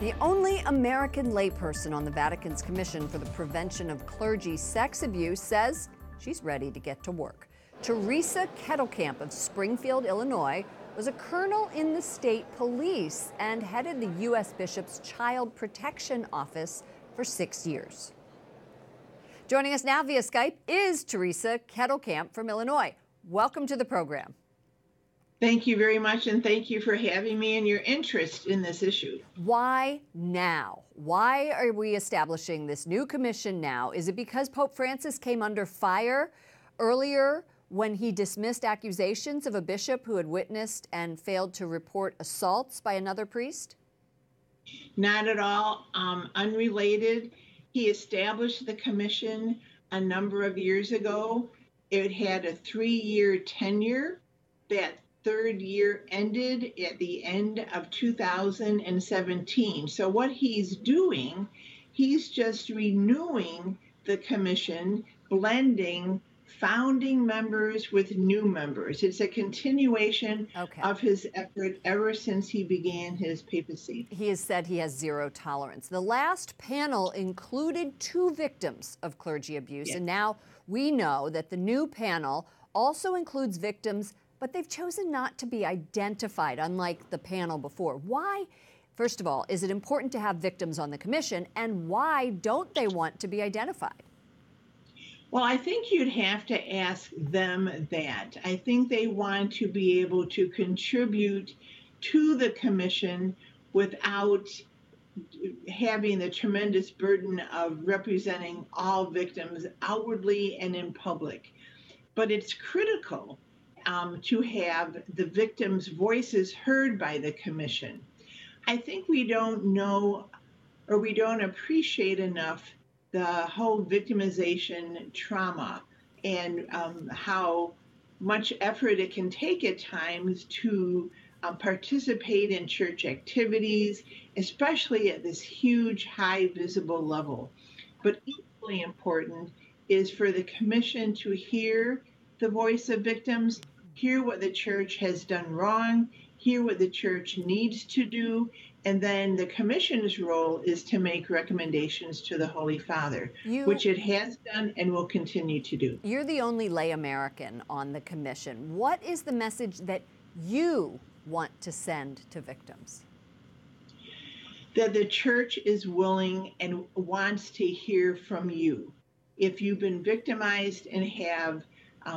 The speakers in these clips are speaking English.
The only American layperson on the Vatican's Commission for the Prevention of Clergy Sex Abuse says she's ready to get to work. Teresa Kettelkamp of Springfield, Illinois, was a colonel in the state police and headed the U.S. Bishop's Child Protection Office for 6 years. Joining us now via Skype is Teresa Kettelkamp from Illinois. Welcome to the program. Thank you very much, and thank you for having me and your interest in this issue. Why now? Why are we establishing this new commission now? Is it because Pope Francis came under fire earlier when he dismissed accusations of a bishop who had witnessed and failed to report assaults by another priest? Not at all. Unrelated. He established the commission a number of years ago. It had a 3-year tenure. That third year ended at the end of 2017. So what he's doing, he's just renewing the commission, blending founding members with new members. It's a continuation of his effort ever since he began his papacy. He has said he has zero tolerance. The last panel included 2 victims of clergy abuse, Yes. And now we know that the new panel also includes victims, but they've chosen not to be identified, unlike the panel before. Why, first of all, is it important to have victims on the commission, and why don't they want to be identified? Well, I think you'd have to ask them that. I think they want to be able to contribute to the commission without having the tremendous burden of representing all victims outwardly and in public. But it's critical to have the victims' voices heard by the commission. I think we don't know or we don't appreciate enough the whole victimization trauma and how much effort it can take at times to participate in church activities, especially at this huge, high visible level. But equally important is for the commission to hear the voice of victims, hear what the church has done wrong, hear what the church needs to do, and then the commission's role is to make recommendations to the Holy Father, which it has done and will continue to do. You're the only lay American on the commission. What is the message that you want to send to victims? That the church is willing and wants to hear from you. If you've been victimized and have,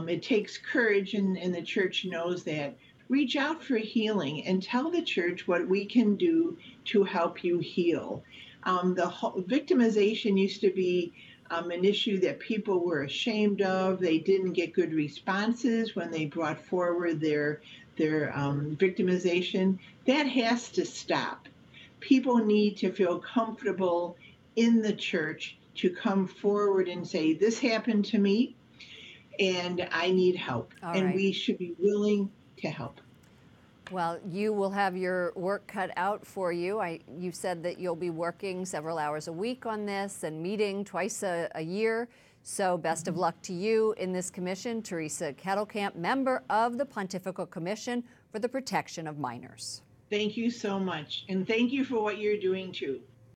it takes courage, and the church knows that. Reach out for healing and tell the church what we can do to help you heal. The victimization used to be an issue that people were ashamed of. They didn't get good responses when they brought forward their victimization. That has to stop. People need to feel comfortable in the church to come forward and say, this happened to me and I need help. We should be willing to help. Well, you will have your work cut out for you. You said that you'll be working several hours a week on this and meeting twice a year. So best of luck to you in this commission. Teresa Kettelkamp, member of the Pontifical Commission for the Protection of Minors. Thank you so much. And thank you for what you're doing too.